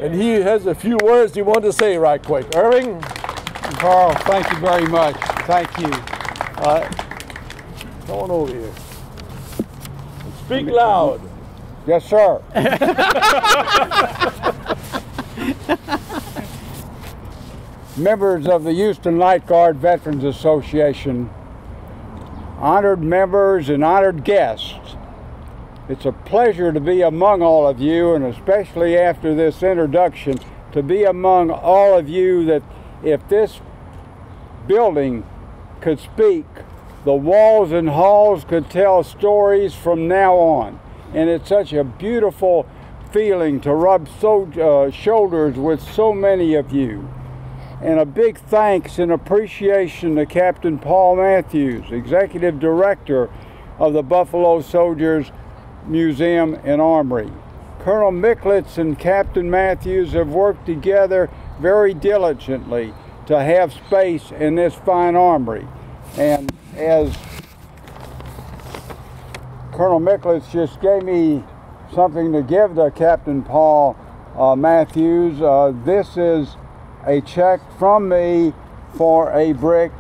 And he has a few words he wants to say right quick. Irving? Carl, thank you very much. Thank you. Come on over here. Speak loud. Yes, sir. Members of the Houston Light Guard Veterans Association, honored members and honored guests, it's a pleasure to be among all of you, and especially after this introduction, to be among all of you that if this building could speak, the walls and halls could tell stories from now on. And it's such a beautiful feeling to rub shoulders with so many of you. And a big thanks and appreciation to Captain Paul Matthews, Executive Director of the Buffalo Soldiers Museum and Armory. Colonel Micklitz and Captain Matthews have worked together very diligently to have space in this fine armory. And as Colonel Micklitz just gave me something to give to Captain Paul Matthews, this is a check from me for a brick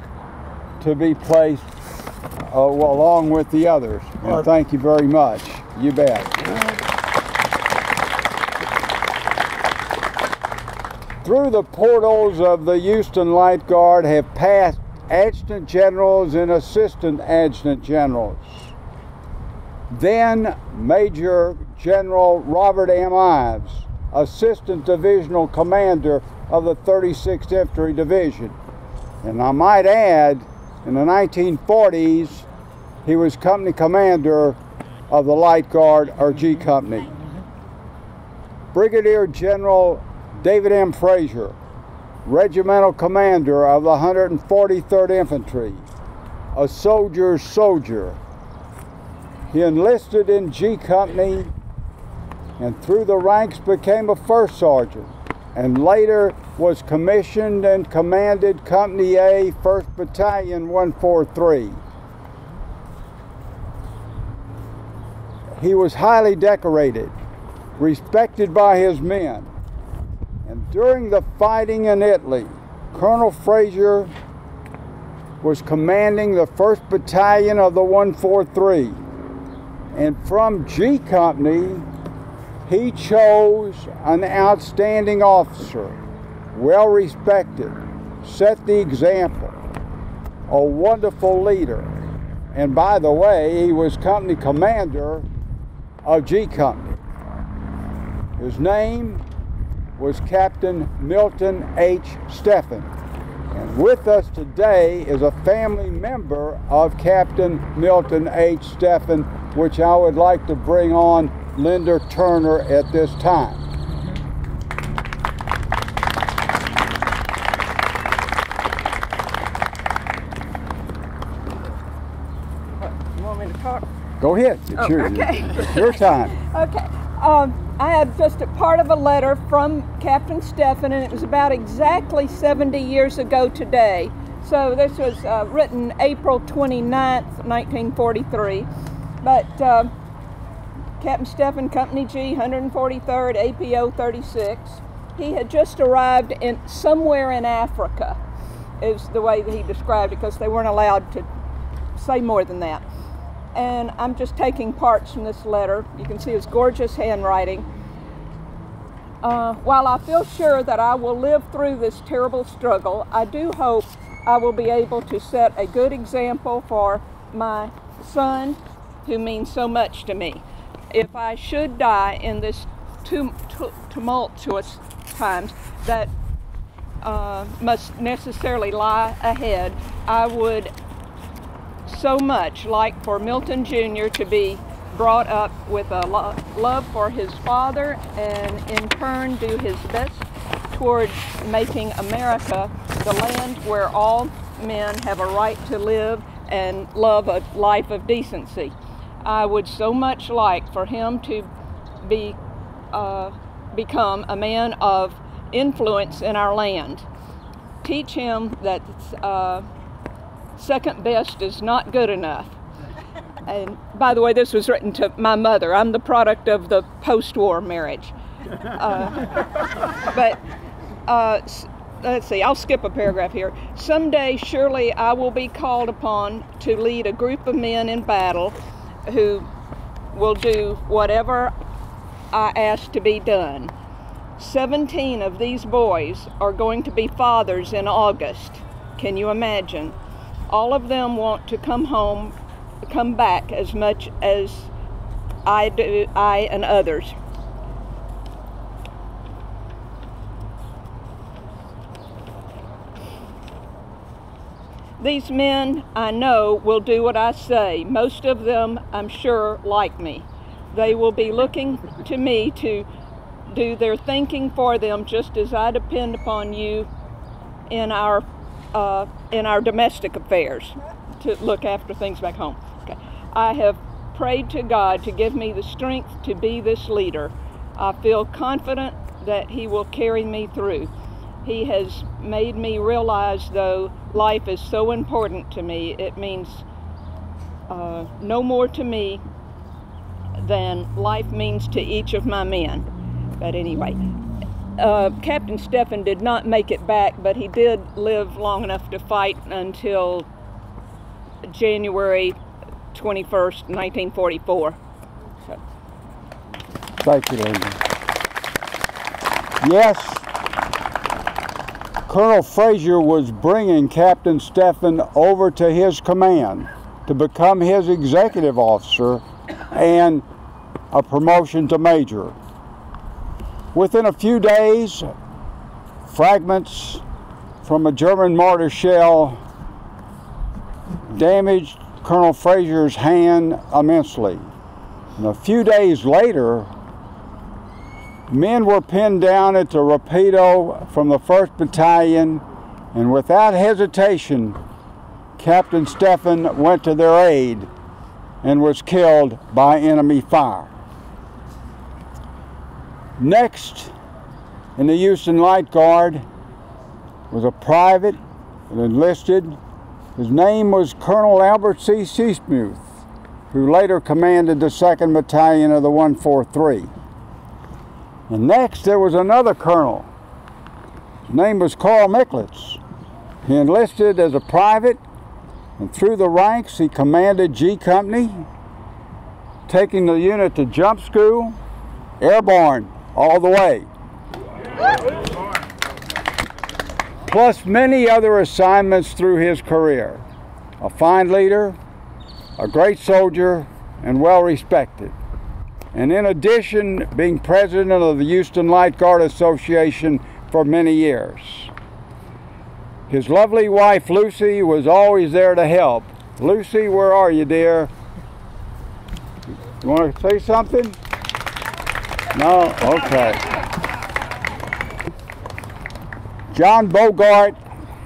to be placed along with the others. And thank you very much. You bet. Through the portals of the Houston Light Guard have passed adjutant generals and assistant adjutant generals. Then Major General Robert M. Ives, Assistant Divisional Commander of the 36th Infantry Division. And I might add, in the 1940s, he was Company Commander of the Light Guard, or G Company. Brigadier General David M. Frazier, Regimental Commander of the 143rd Infantry, a soldier's soldier. He enlisted in G Company and through the ranks became a first sergeant, and later was commissioned and commanded Company A, 1st Battalion, 143. He was highly decorated, respected by his men. And during the fighting in Italy, Colonel Frazier was commanding the 1st Battalion of the 143. And from G Company, he chose an outstanding officer, well respected, set the example, a wonderful leader. And by the way, he was company commander of G Company. His name was Captain Milton H. Steffen. And with us today is a family member of Captain Milton H. Steffen, which I would like to bring on Glynda Turner at this time. You want me to talk? Go ahead. It's your time. Okay. I had just a part of a letter from Captain Steffen, and it was about exactly 70 years ago today. So this was written April 29th, 1943. But Captain Steffen, Company G, 143rd, APO 36. He had just arrived somewhere in Africa, is the way that he described it, because they weren't allowed to say more than that. And I'm just taking parts from this letter. You can see his gorgeous handwriting. While I feel sure that I will live through this terrible struggle, I do hope I will be able to set a good example for my son, who means so much to me. If I should die in this tumultuous times that must necessarily lie ahead, I would so much like for Milton Jr. to be brought up with a love for his father, and in turn do his best toward making America the land where all men have a right to live and love a life of decency. I would so much like for him to become a man of influence in our land. Teach him that second best is not good enough. And by the way, this was written to my mother. I'm the product of the post-war marriage. Let's see, I'll skip a paragraph here. Someday, surely I will be called upon to lead a group of men in battle who will do whatever I ask to be done. 17 of these boys are going to be fathers in August. Can you imagine? All of them want to come back as much as I do, I and others. These men, I know, will do what I say. Most of them, I'm sure, like me. They will be looking to me to do their thinking for them, just as I depend upon you in our domestic affairs to look after things back home. Okay. I have prayed to God to give me the strength to be this leader. I feel confident that He will carry me through. He has made me realize, though, life is so important to me. It means no more to me than life means to each of my men. But anyway, Captain Stephen did not make it back, but he did live long enough to fight until January 21st, 1944. So. Thank you, Glynda. Yes, Colonel Frazier was bringing Captain Stephen over to his command to become his executive officer and a promotion to major. Within a few days, fragments from a German mortar shell damaged Colonel Frazier's hand immensely. And a few days later, men were pinned down at the Rapido from the 1st Battalion, and without hesitation, Captain Stephen went to their aid and was killed by enemy fire. Next, in the Houston Light Guard, was a private that enlisted. His name was Colonel Albert C. Seasmuth, who later commanded the 2nd Battalion of the 143. And next, there was another colonel. His name was Carl Micklitz. He enlisted as a private, and through the ranks, he commanded G Company, taking the unit to jump school, airborne, all the way. Plus many other assignments through his career. A fine leader, a great soldier, and well respected. And in addition, being president of the Houston Light Guard Association for many years. His lovely wife, Lucy, was always there to help. Lucy, where are you, dear? You want to say something? No? Okay. John Bogart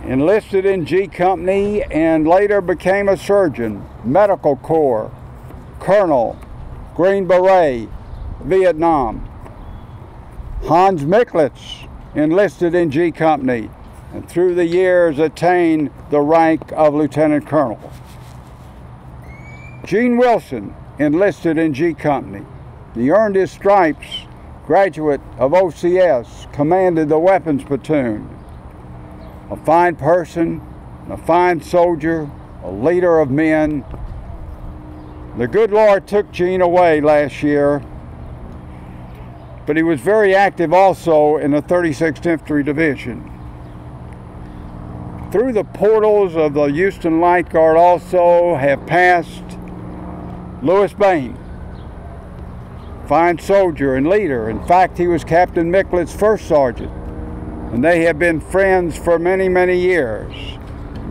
enlisted in G Company and later became a surgeon, Medical Corps, Colonel, Green Beret, Vietnam. Hans Micklitz enlisted in G Company and through the years attained the rank of Lieutenant Colonel. Gene Wilson enlisted in G Company. He earned his stripes, graduate of OCS, commanded the weapons platoon. A fine person, a fine soldier, a leader of men. The good Lord took Gene away last year, but he was very active also in the 36th Infantry Division. Through the portals of the Houston Light Guard also have passed Louis Bain, fine soldier and leader. In fact, he was Captain Micklitz's first sergeant, and they have been friends for many, many years.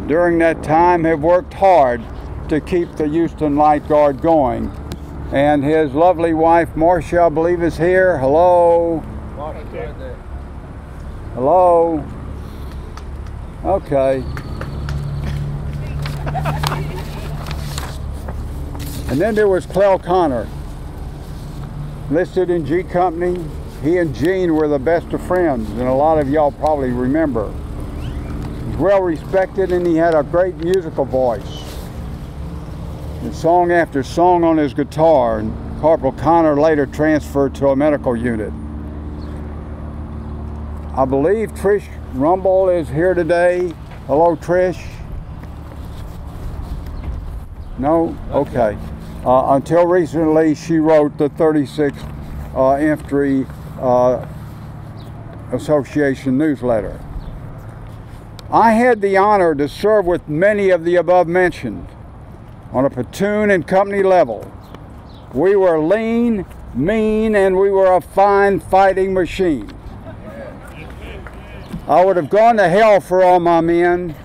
During that time, have worked hard to keep the Houston Light Guard going. And his lovely wife, Marcia, I believe, is here. Hello. Hello. Okay. And then there was Clell Connor, listed in G Company. He and Gene were the best of friends, and a lot of y'all probably remember. He was well respected, and he had a great musical voice. And song after song on his guitar, and Corporal Connor later transferred to a medical unit. I believe Trish Rumble is here today. Hello, Trish. No? Okay. Until recently, she wrote the 36th Infantry Association newsletter. I had the honor to serve with many of the above mentioned on a platoon and company level. We were lean, mean, and we were a fine fighting machine. I would have gone to hell for all my men.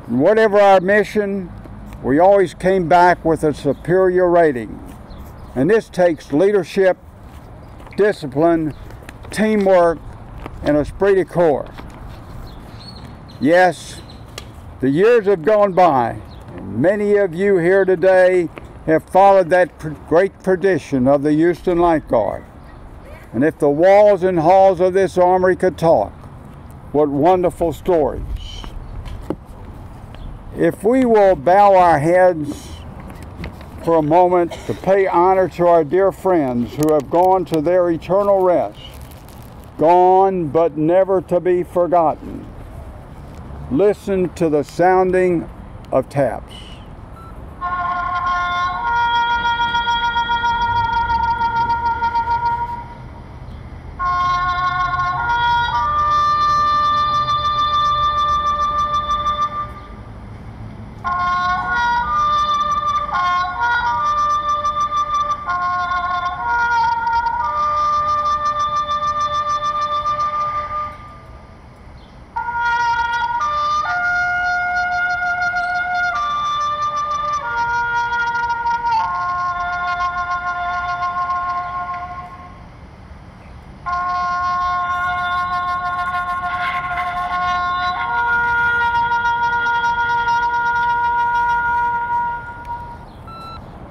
And whatever our mission, we always came back with a superior rating. And this takes leadership, discipline, teamwork, and esprit de corps. Yes, the years have gone by, and many of you here today have followed that great tradition of the Houston Light Guard. And if the walls and halls of this armory could talk, what wonderful stories. If we will bow our heads for a moment to pay honor to our dear friends who have gone to their eternal rest, gone but never to be forgotten. Listen to the sounding of taps.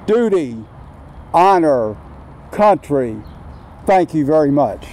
Duty, honor, country, thank you very much.